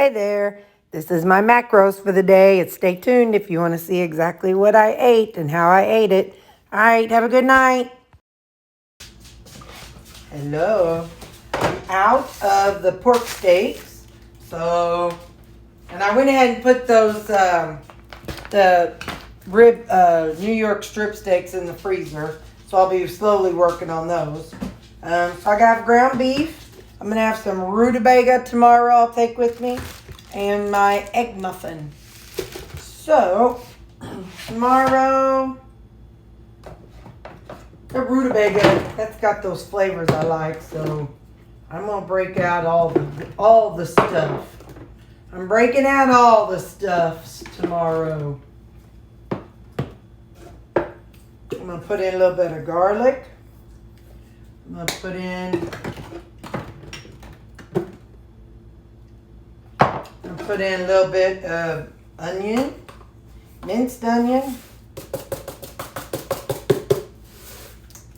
Hey there, this is my macros for the day. And stay tuned if you want to see exactly what I ate and how I ate it. All right, have a good night. Hello, I'm out of the pork steaks. And I went ahead and put those, the rib, New York strip steaks in the freezer. So I'll be slowly working on those. So I got ground beef. I'm going to have some rutabaga tomorrow I'll take with me. And my egg muffin. So, tomorrow, the rutabaga, that's got those flavors I like. So, I'm going to break out all the stuff. I'm breaking out all the stuffs tomorrow. I'm going to put in a little bit of garlic. I'm going to put in a little bit of onion, minced onion.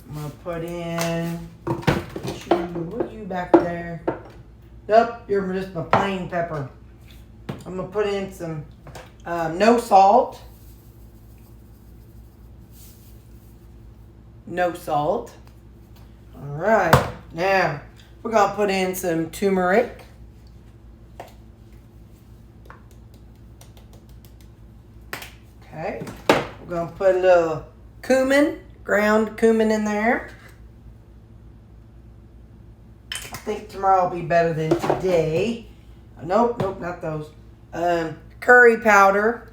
I'm going to put in, what are you back there? Nope, you're just my plain pepper. I'm going to put in some no salt. No salt. All right, now we're going to put in some turmeric. Okay, we're going to put a little cumin, ground cumin in there. I think tomorrow will be better than today. Nope, not those. Curry powder.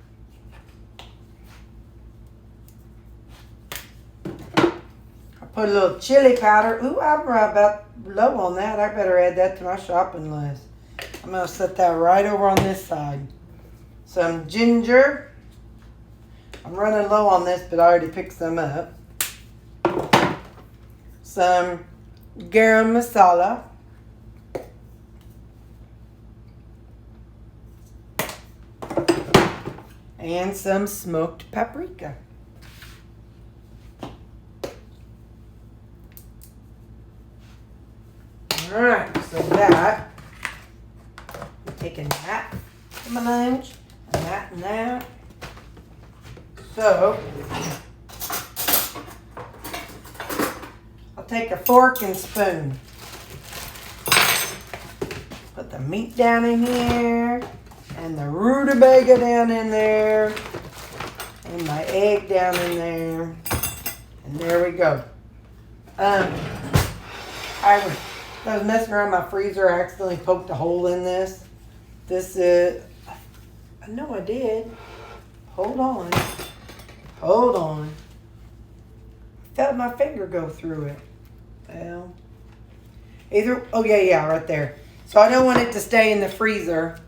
I put a little chili powder. Ooh, I'm right about low on that. I better add that to my shopping list. I'm going to set that right over on this side. Some ginger. I'm running low on this, but I already picked some up. Some garam masala. And some smoked paprika. Alright, so that, I'm taking that for my lunch, and that. So, I'll take a fork and spoon. Put the meat down in here, and the rutabaga down in there, and my egg down in there, and there we go. I was messing around my freezer. I accidentally poked a hole in this. I know I did. Hold on. I felt my finger go through it. Well, right there. So I don't want it to stay in the freezer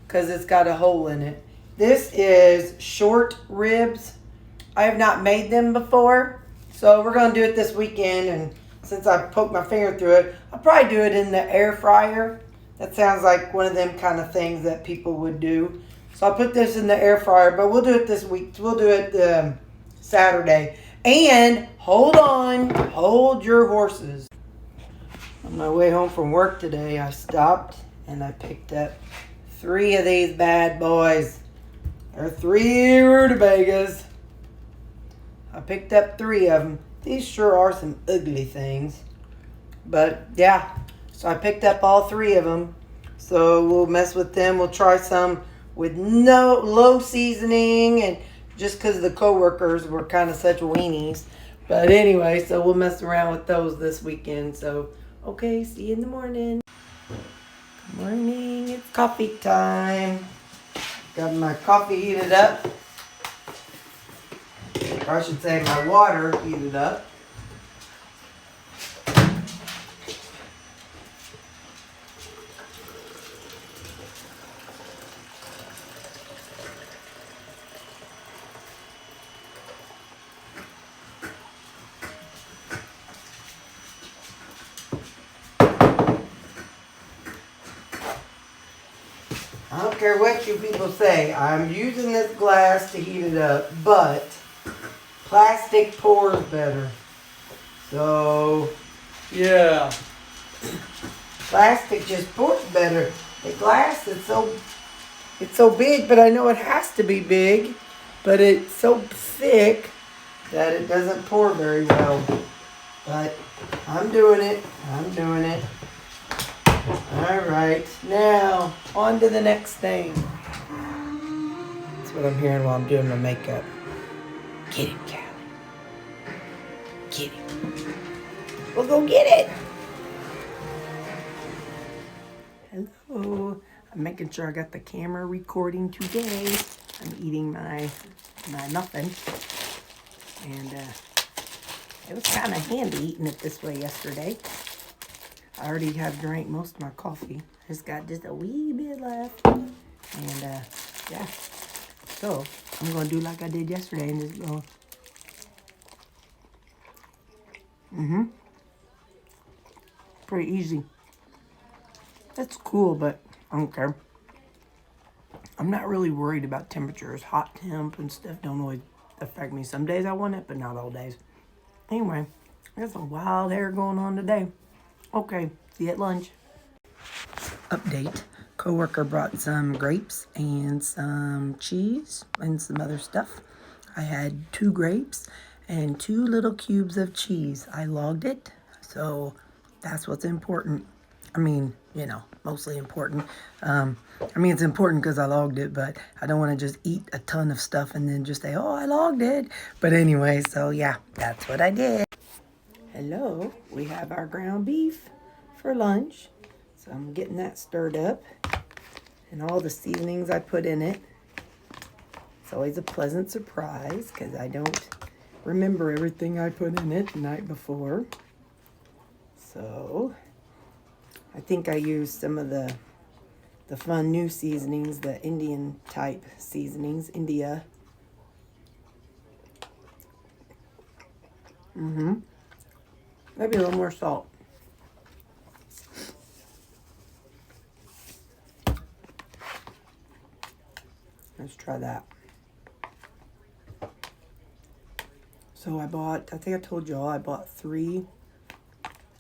because it's got a hole in it. This is short ribs. I have not made them before. So we're going to do it this weekend. And since I poked my finger through it, I'll probably do it in the air fryer. That sounds like one of them kind of things that people would do. So I'll put this in the air fryer, but we'll do it this week. We'll do it Saturday. And hold your horses. On my way home from work today, I stopped and I picked up 3 of these bad boys. There are 3 rutabagas. I picked up 3 of them. These sure are some ugly things. But yeah, so I picked up all 3 of them. So we'll mess with them. We'll try some with no low seasoning, and just because the coworkers were kind of such weenies. But anyway, so we'll mess around with those this weekend. So, okay, see you in the morning. Good morning, it's coffee time. Got my coffee heated up. Or I should say my water heated up. I don't care what you people say. I'm using this glass to heat it up, but plastic pours better. So, yeah. Plastic just pours better. The glass is so big, but I know it has to be big, but it's so thick that it doesn't pour very well. But I'm doing it. All right, now on to the next thing. That's what I'm hearing while I'm doing my makeup. Get it, Callie. Get it. We'll go get it. Hello. I'm making sure I got the camera recording today. I'm eating my muffin. And it was kind of handy eating it this way yesterday. I already have drank most of my coffee. Just got just a wee bit left. And yeah. So I'm going to do like I did yesterday and just go. Pretty easy. That's cool, but I don't care. I'm not really worried about temperatures. Hot temp and stuff don't always affect me. Some days I want it, but not all days. Anyway, I got some wild hair going on today. Okay, see you at lunch. Update. Coworker brought some grapes and some cheese and some other stuff. I had 2 grapes and 2 little cubes of cheese. I logged it, so that's what's important. I mean, you know, mostly important. It's important because I logged it, but I don't want to just eat a ton of stuff and then just say, oh, I logged it. But anyway, so yeah, that's what I did. Hello, we have our ground beef for lunch. So I'm getting that stirred up and all the seasonings I put in it. It's always a pleasant surprise because I don't remember everything I put in it the night before. So I think I used some of the fun new seasonings, the Indian type seasonings, India. Maybe a little more salt. Let's try that. So I think I told y'all I bought 3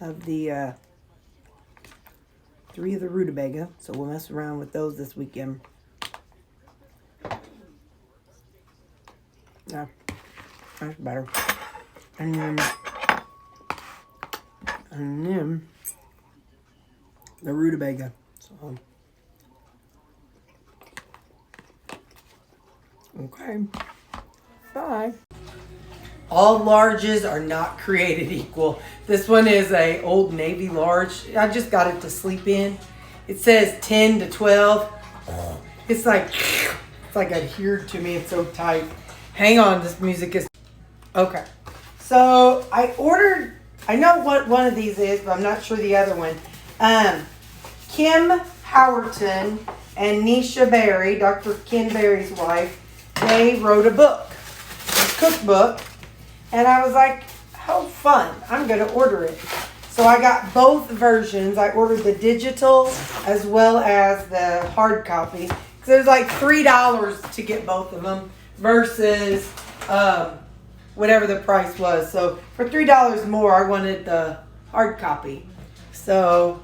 of the rutabaga. So we'll mess around with those this weekend. Yeah, that's better. And then the rutabaga. So okay. Bye. All larges are not created equal. This one is a Old Navy large. I just got it to sleep in. It says 10 to 12. It's like adhered to me. It's so tight. Hang on, this music is okay. So I ordered. I know what one of these is, but I'm not sure the other one. Kim Howerton and Nisha Berry, Dr. Ken Berry's wife, they wrote a book, a cookbook. And I was like, how fun. I'm going to order it. So I got both versions. I ordered the digital as well as the hard copy. Because it was like $3 to get both of them versus whatever the price was. So for $3 more, I wanted the hard copy. So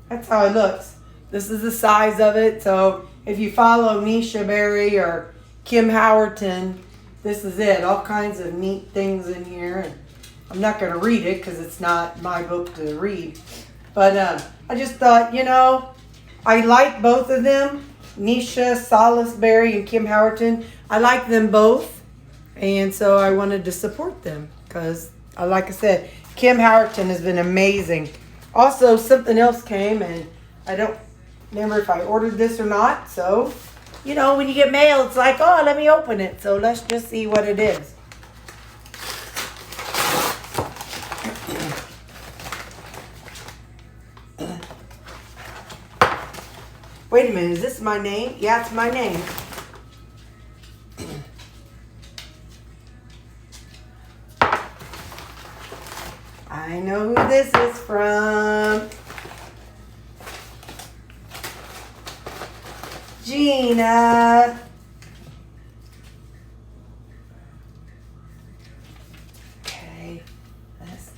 that's how it looks. This is the size of it. So if you follow Nisha Berry or Kim Howerton, this is it. All kinds of neat things in here. And I'm not going to read it because it's not my book to read. But I just thought, you know, I like both of them. Nisha Salisbury and Kim Howerton. I like them both. And so I wanted to support them because, like I said, Kim Howerton has been amazing. Also, something else came and I don't remember if I ordered this or not. So, you know, when you get mail, it's like, oh, let me open it. So let's just see what it is. Wait a minute, is this my name? Yeah, it's my name. I know who this is from. Gina. Okay, that's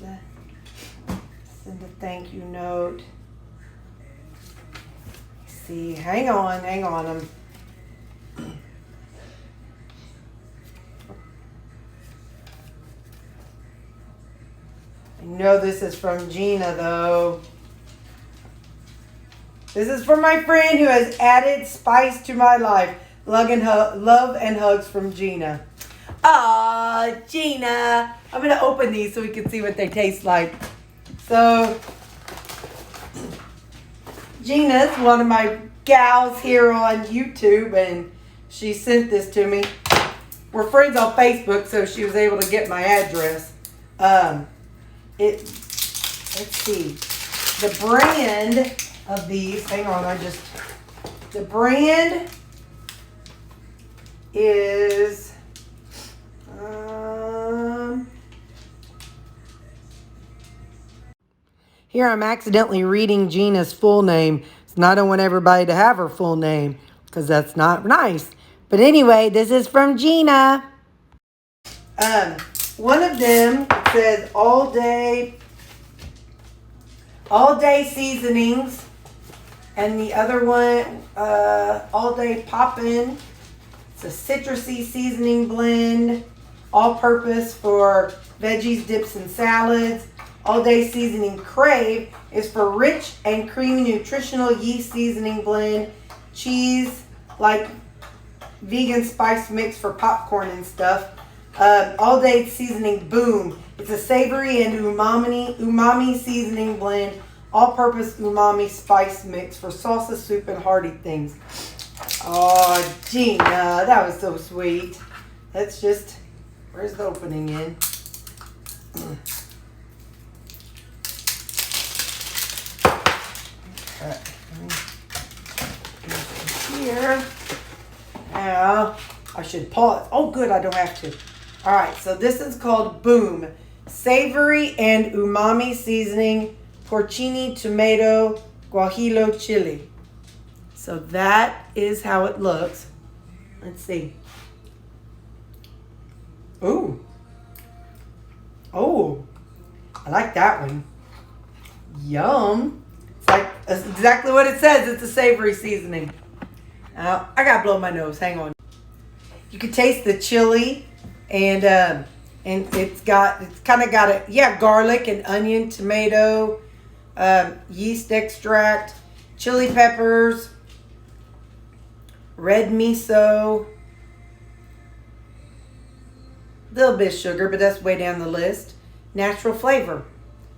send a thank you note. see. Hang on. I know this is from Gina, though. This is from my friend who has added spice to my life. Love and hugs from Gina. Aw, Gina. I'm going to open these so we can see what they taste like. So, Gina's one of my gals here on YouTube, and she sent this to me. We're friends on Facebook, so she was able to get my address. Let's see. The brand of these, hang on, the brand is, here I'm accidentally reading Gina's full name, and I don't want everybody to have her full name, because that's not nice. But anyway, this is from Gina. One of them says all day seasonings. And the other one, all day poppin'. It's a citrusy seasoning blend. All purpose for veggies, dips, and salads. All day seasoning crave is for rich and creamy nutritional yeast seasoning blend. Cheese, like vegan spice mix for popcorn and stuff. All day seasoning boom. It's a savory and umami seasoning blend. All-purpose umami spice mix for salsa, soup, and hearty things. Oh, Gina, that was so sweet. Let's just, where's the opening in? Okay. Here. Now, I should pause. Oh, good, I don't have to. All right, so this is called Boom. Savory and umami seasoning, porcini, tomato, guajillo, chili. So that is how it looks. Let's see. Ooh. Oh, I like that one. Yum. It's like, that's exactly what it says. It's a savory seasoning. Now, I gotta blow my nose. Hang on. You can taste the chili, and it's kind of got garlic and onion, tomato, yeast extract, chili peppers, red miso, a little bit of sugar, but that's way down the list. Natural flavor.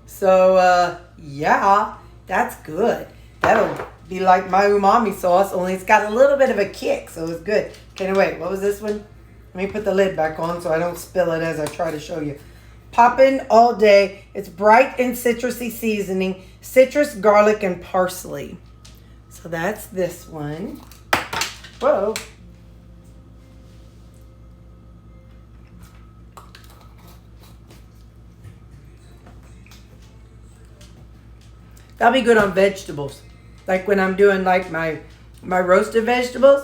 So, yeah, that's good. That'll be like my umami sauce, only it's got a little bit of a kick, so it's good. Okay, wait, what was this one? Let me put the lid back on so I don't spill it as I try to show you. Poppin' all day. It's bright and citrusy seasoning, citrus, garlic, and parsley. So that's this one. Whoa. That'll be good on vegetables. Like when I'm doing like my roasted vegetables.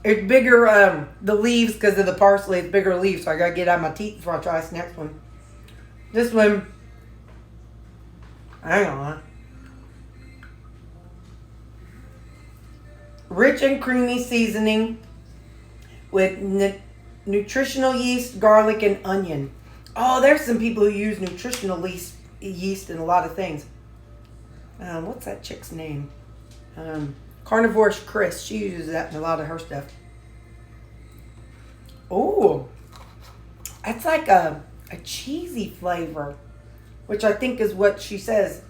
It's bigger, the leaves, because of the parsley, it's bigger leaves, so I gotta get out my teeth before I try this next one. This one, hang on. Rich and creamy seasoning with nutritional yeast, garlic, and onion. Oh, there's some people who use nutritional yeast in a lot of things. What's that chick's name? Carnivorous Chris. She uses that in a lot of her stuff. Oh, that's like a cheesy flavor, which I think is what she says.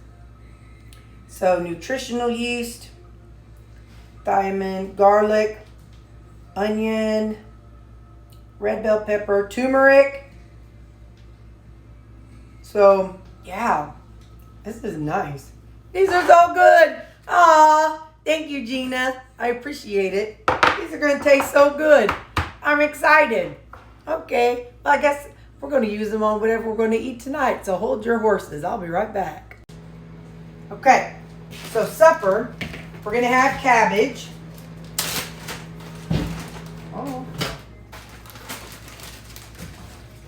So nutritional yeast, thiamine, garlic, onion, red bell pepper, turmeric. So yeah, this is nice. These are so good. Aw, thank you, Gina. I appreciate it. These are gonna taste so good. I'm excited. Okay, well, I guess we're gonna use them on whatever we're gonna eat tonight. So hold your horses. I'll be right back. Okay, so supper, we're gonna have cabbage. Oh.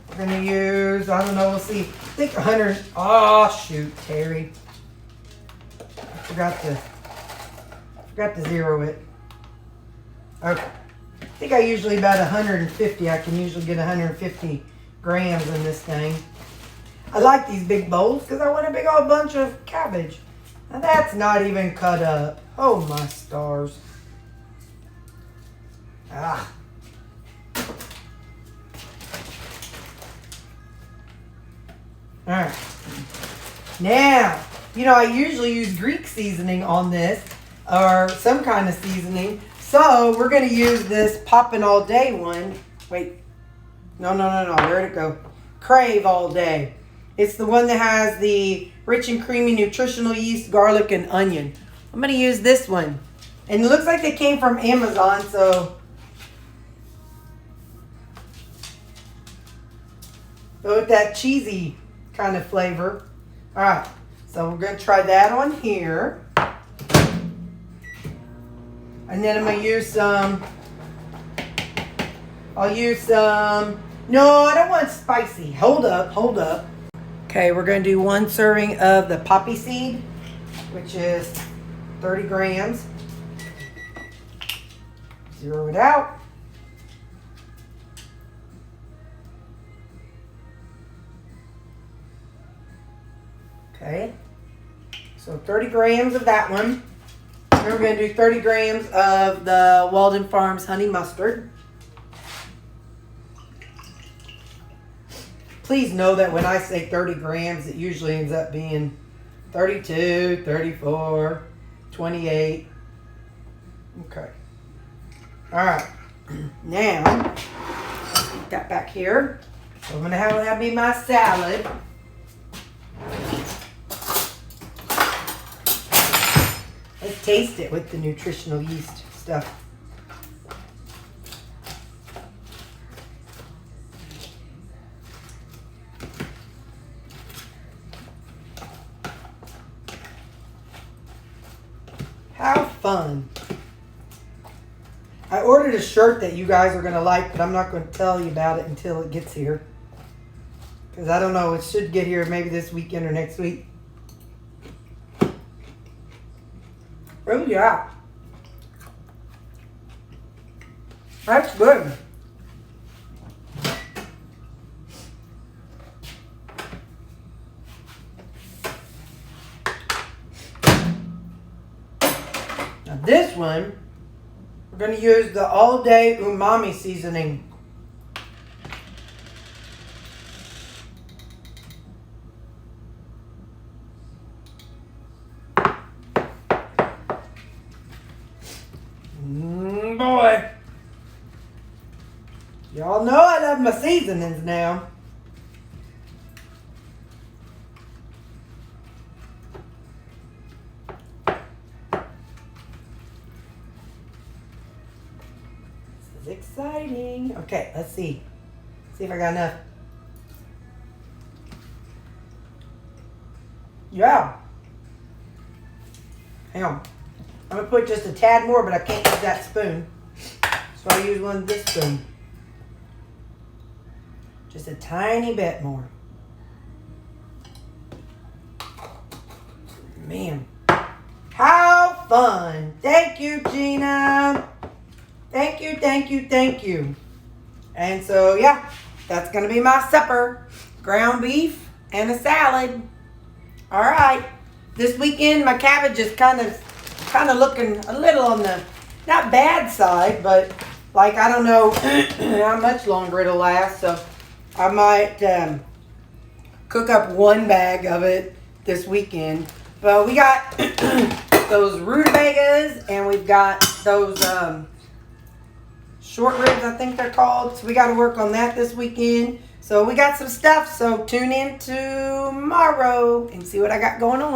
We're gonna use, I don't know, we'll see. I think 100, oh shoot, Terry. Forgot to zero it. Okay. I think I usually about 150. I can usually get 150 grams in this thing. I like these big bowls because I want a big old bunch of cabbage. Now that's not even cut up. Oh my stars. Ah. Alright. Now, you know, I usually use Greek seasoning on this, or some kind of seasoning. So we're going to use this Poppin' All Day one. Wait. No. Where'd it go? Crave All Day. It's the one that has the rich and creamy nutritional yeast, garlic, and onion. I'm going to use this one. And it looks like they came from Amazon, so with that cheesy kind of flavor. All right, so we're going to try that on here. And then I'm going to use some, no, I don't want spicy. Hold up. Okay, we're going to do 1 serving of the poppy seed, which is 30 grams. Zero it out. Okay, so 30 grams of that one. Then we're going to do 30 grams of the Walden Farms honey mustard. Please know that when I say 30 grams, it usually ends up being 32, 34, 28. Okay. All right. Now, put that back here. So I'm going to have that be my salad. Let's taste it with the nutritional yeast stuff. How fun. I ordered a shirt that you guys are going to like, but I'm not going to tell you about it until it gets here. Because I don't know, it should get here maybe this weekend or next week. Oh yeah. That's good. Now this one, we're going to use the All Day Umami seasoning. Boy. Y'all know I love my seasonings now. This is exciting. Okay, let's see. See if I got enough. Yeah. Hang on. I'm going to put just a tad more, but I can't use that spoon. So I use one of this spoon. Just a tiny bit more. Man. How fun. Thank you, Gina. Thank you. And so, yeah, that's going to be my supper. Ground beef and a salad. All right. This weekend, my cabbage is kind of looking a little on the not bad side, but like I don't know how much longer it'll last, so I might cook up 1 bag of it this weekend. But we got those rutabagas and we've got those short ribs, I think they're called, so we got to work on that this weekend. So we got some stuff, so tune in tomorrow and see what I got going on.